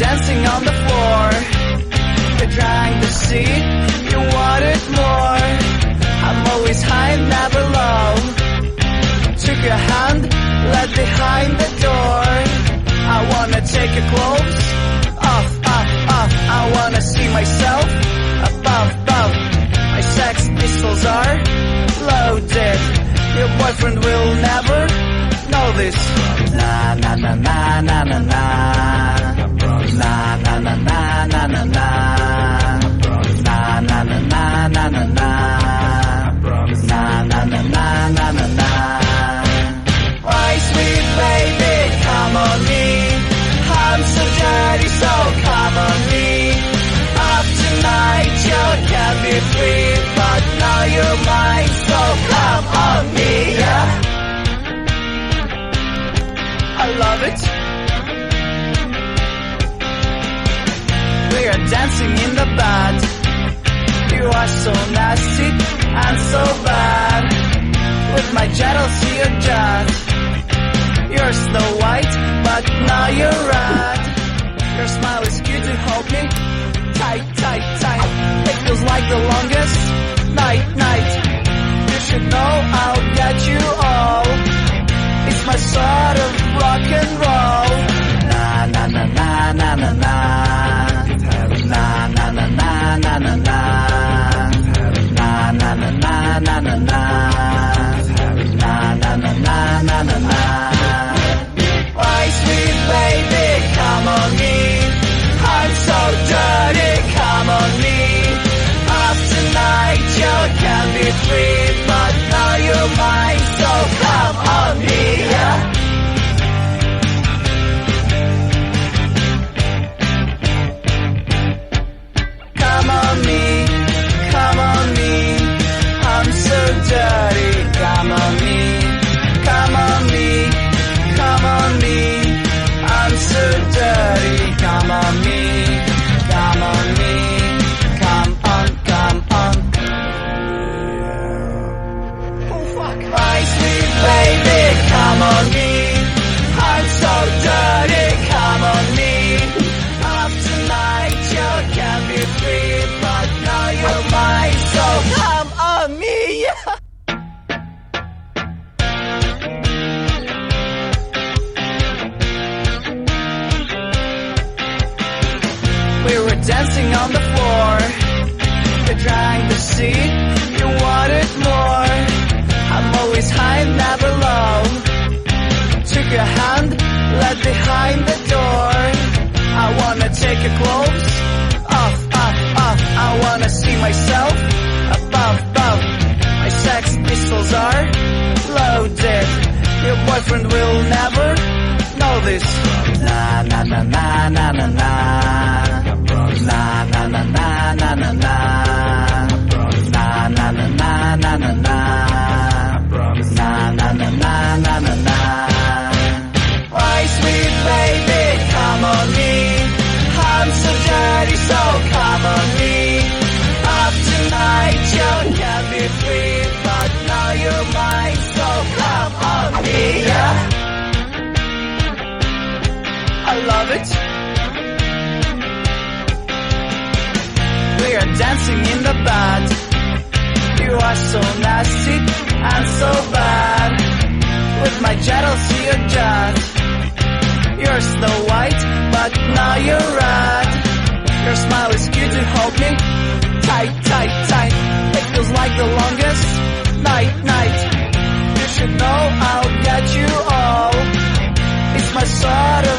dancing on the floor. You're trying to see, you wanted more. I'm always high, never low. Took your hand, led behind the door. I wanna take your clothes off. I wanna see myself above. My sex pistols are loaded. Your boyfriend will never know this. Na na na na na na na. Na na na na na na na. Na na na na na na na. Na na na na na na na. My sweet baby, come on me. I'm so dirty, so come on me. Up tonight you can be free, but now you're mine, so come on me, yeah. I love it. We are dancing in the bed. You are so nasty and so bad. With my jealousy you're just. You're Snow White, but now you're red. Your smile is cute to hold me tight. It feels like the longest night. You should know I'll get you all. It's my sort of rock and roll. Na na na na na na na. Na na na na na na na. Na na na na na na na. Na na na na na na na. My sweet baby, come on me. I'm so dirty, come on me. Up tonight you can be free, but now you're mine, so come on me, yeah. Come on me, come on me. I'm so dirty, come on me. Come on me, come on me. I'm so dirty, come on me. Come on me, come on. Oh fuck. My sweet baby, come on me. I'm so dirty, come on me. Up tonight you can be free, but now you're mine, so come on me, yeah. We were dancing on the floor. You're trying to see, you wanted more. I'm always high, never low. Took your hand, led behind the door. I wanna take your clothes off. I wanna see myself above. My sex pistols are loaded. Your boyfriend will never know this. Na na na na na na na. Na na na na na na na. Na na na na na na na. Na na na na na na na. My sweet baby, come on me. I'm so dirty, so come on me. Up tonight you can be free, but now you're mine, so come on me, yeah. I love it. We are dancing in the bed. You are so nasty and so bad. With my jealousy you're just. You're Snow White, but now you're red. Your smile is cute to hold me tight. It feels like the longest night. You should know I'll get you all. It's my sort of